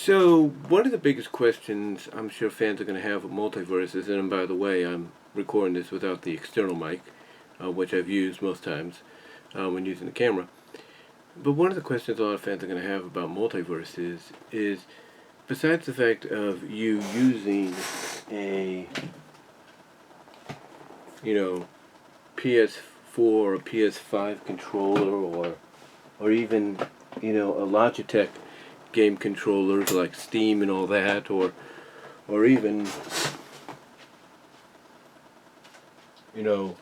So, one of the biggest questions I'm sure fans are going to have with multiverses, and by the way, I'm recording this without the external mic, which I've used most times when using the camera. But one of the questions a lot of fans are going to have about multiverses is, besides the fact of you using a, PS4 or PS5 controller, or even, a Logitech game controllers like Steam and all that, or even, an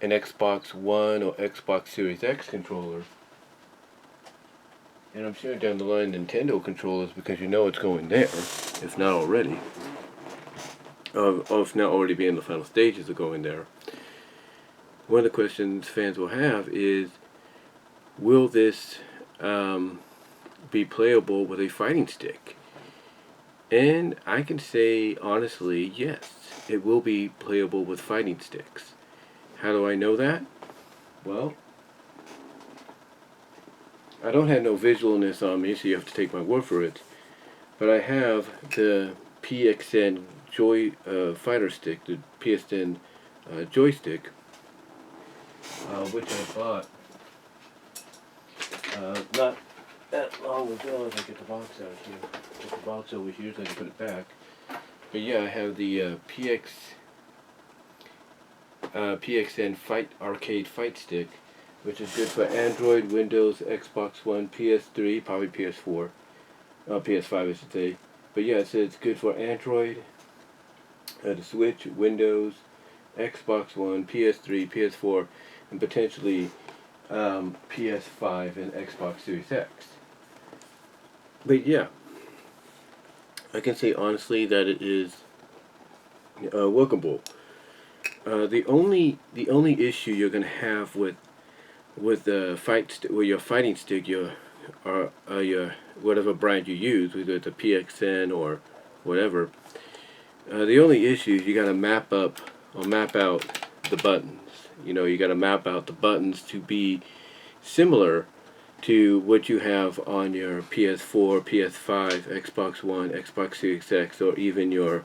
Xbox One or Xbox Series X controller. And I'm sure down the line Nintendo controllers, because it's going there, if not already. Or if not already be in the final stages of going there. One of the questions fans will have is, will this be playable with a fighting stick? And I can say honestly, yes, it will be playable with fighting sticks. How do I know that? Well, I don't have no visualness on me, so you have to take my word for it. But I have the PXN fighter stick, the PXN joystick, which I bought not that long ago. If I get the box out here, put the box over here so I can put it back. But yeah, I have the PXN arcade fight stick, which is good for Android, Windows, Xbox One, PS3, probably PS4, PS5 I should say. But yeah, it says it's good for Android, the Switch, Windows, Xbox One, PS3, PS4, and potentially PS5 and Xbox Series X. But yeah, I can say honestly that it is workable. The only issue you're gonna have with the your fighting stick, your whatever brand you use, whether it's a PXN or whatever. The only issue is you gotta map out the buttons. You gotta map out the buttons to be similar to what you have on your PS4, PS5, Xbox One, Xbox Series X, or even your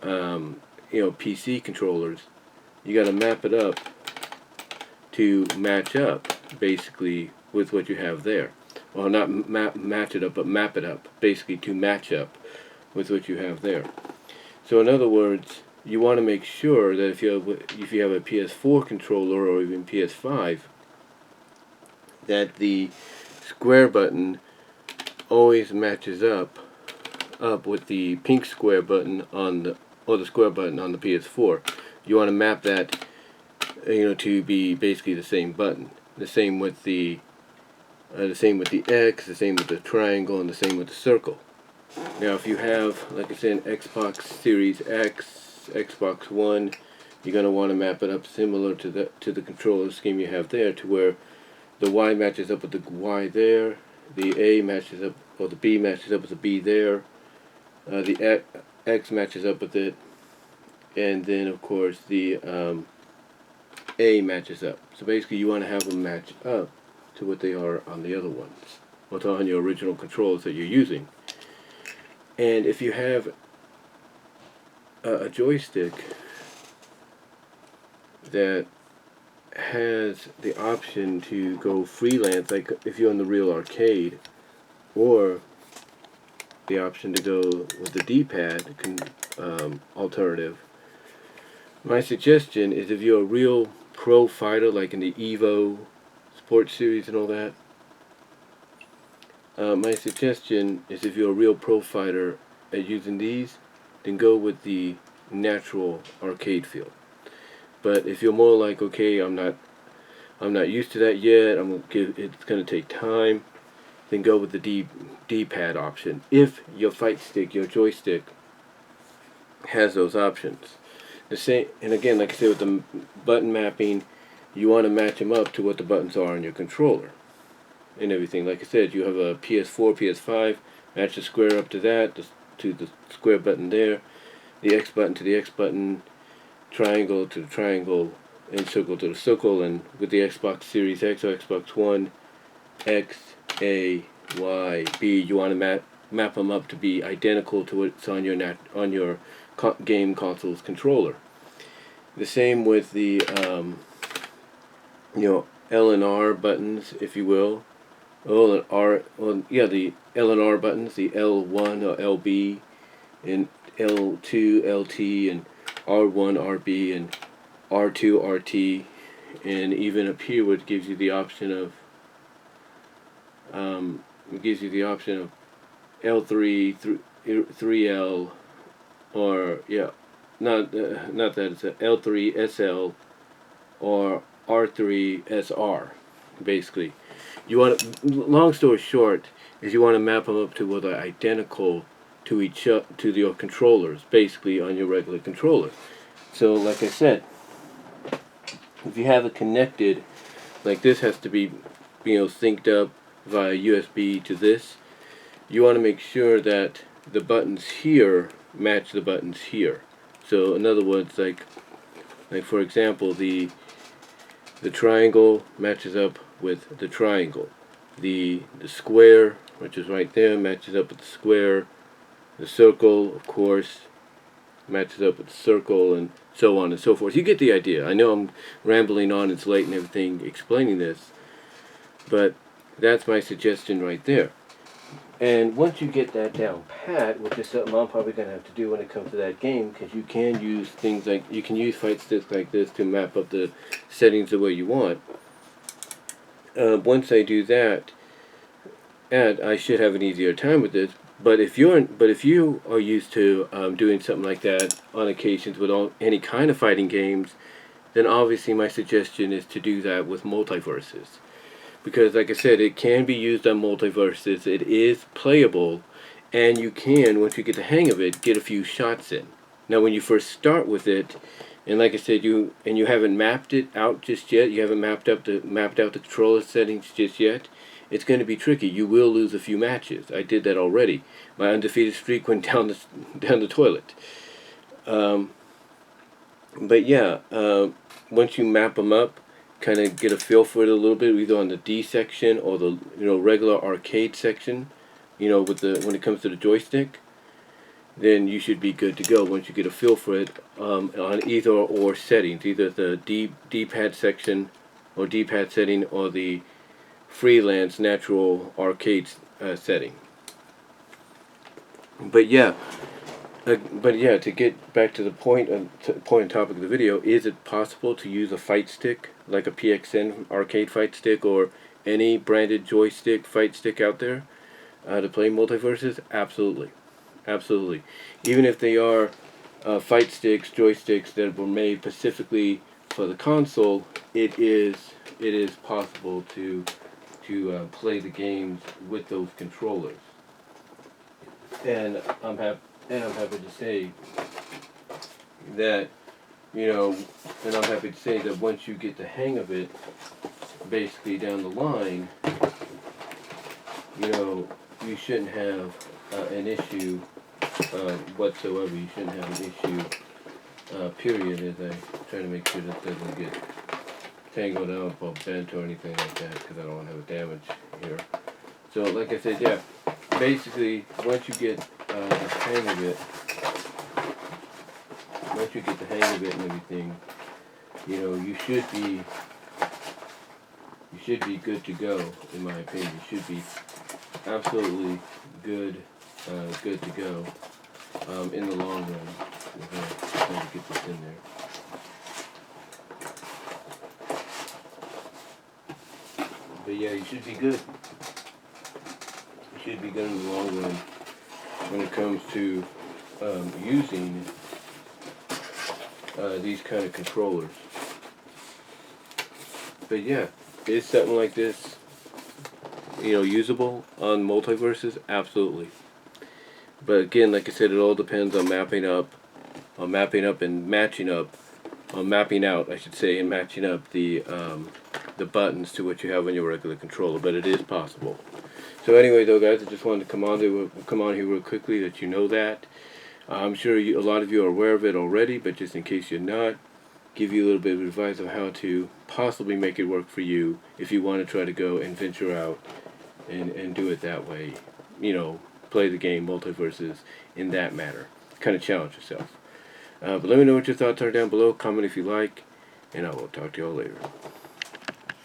PC controllers. You got to map it up to match up, basically, with what you have there. Well, not match it up, but map it up, basically, to match up with what you have there. So, in other words, you want to make sure that if you have a PS4 controller or even PS5, that the square button always matches up with the pink square button or the square button on the PS4. You want to map that, to be basically the same button. The same with the X, the same with the triangle, and the same with the circle. Now, if you have, like I said, an Xbox Series X, Xbox One, you're going to want to map it up similar to the controller scheme you have there, to where the Y matches up with the Y there, the A matches up, or the B matches up with the B there, the X matches up with it, and then of course the A matches up. So basically you want to have them match up to what they are on the other ones, what's on your original controls that you're using. And if you have a joystick that has the option to go freelance, like if you're on the real arcade, or the option to go with the D-pad alternative, my suggestion is, if you're a real pro fighter, like in the Evo Sports Series and all that, my suggestion is, if you're a real pro fighter at using these, then go with the natural arcade feel. But if you're more like, okay, I'm not used to that yet, it's gonna take time, then go with the D-pad option. If your fight stick, your joystick, has those options. The same, and again, like I said, with the button mapping, you want to match them up to what the buttons are on your controller and everything. Like I said, you have a PS4, PS5, match the square up to that, to the square button there, the X button to the X button, triangle to the triangle, and circle to the circle. And with the Xbox Series X or Xbox One, X, A, Y, B, you want to map them up to be identical to what's on your game console's controller. The same with the L and R buttons, if you will. L and R, well, yeah, the L and R buttons, the L1 or LB, and L2 LT, and R1 RB, and R2 RT, and even up here, it gives you the option of L3, 3L, or yeah, not that it's a L3 SL or R3 SR. Basically, you want long story short is you want to map them up to where they're identical to your controllers, basically on your regular controller. So, like I said, if you have it connected, like this has to be, synced up via USB to this. You want to make sure that the buttons here match the buttons here. So, in other words, like for example, the triangle matches up with the triangle. The square, which is right there, matches up with the square. The circle, of course, matches up with the circle, and so on and so forth. You get the idea. I know I'm rambling on, it's late and everything explaining this, but that's my suggestion right there. And once you get that down pat, which is something I'm probably going to have to do when it comes to that game, because you can use things like, you can use Fightsticks like this to map up the settings the way you want. Once I do that, and I should have an easier time with this. But if you are used to doing something like that on occasions with any kind of fighting games, then obviously my suggestion is to do that with multiverses. Because, like I said, it can be used on multiverses. It is playable, and you can, once you get the hang of it, get a few shots in. Now, when you first start with it, and like I said, you haven't mapped it out just yet. You haven't mapped out the controller settings just yet. It's going to be tricky. You will lose a few matches. I did that already. My undefeated streak went down the toilet. But yeah, once you map them up, kind of get a feel for it a little bit, either on the D section or the regular arcade section, with when it comes to the joystick, then you should be good to go once you get a feel for it on either or settings, either the D-pad section or D-pad setting or the freelance natural arcade setting. But yeah, to get back to the point and topic of the video, is it possible to use a fight stick like a PXN arcade fight stick or any branded joystick fight stick out there to play multiverses? Absolutely, absolutely. Even if they are fight sticks, joysticks that were made specifically for the console, it is possible to play the games with those controllers. And I'm happy to say that, once you get the hang of it, basically down the line, you shouldn't have an issue whatsoever. You shouldn't have an issue, period, as I try to make sure that doesn't get tangled up or bent or anything like that, because I don't want to have damage here. So, like I said, yeah, basically, once you get the hang of it, and everything, you should be good to go. In my opinion, you should be absolutely good to go in the long run. I'm going to get this in there. But yeah, you should be good. You should be good in the long run when it comes to using these kind of controllers. But yeah, is something like this, usable on multiverses? Absolutely. But again, like I said, it all depends on mapping out, and matching up, mapping out, I should say, and matching up the buttons to what you have on your regular controller. But it is possible. So anyway, though, guys, I just wanted to come on here real quickly, that you know that. I'm sure a lot of you are aware of it already, but just in case you're not, give you a little bit of advice on how to possibly make it work for you if you want to try to go and venture out and do it that way. play the game multiverses in that manner. Kind of challenge yourself. But let me know what your thoughts are down below. Comment if you like, and I will talk to y'all later.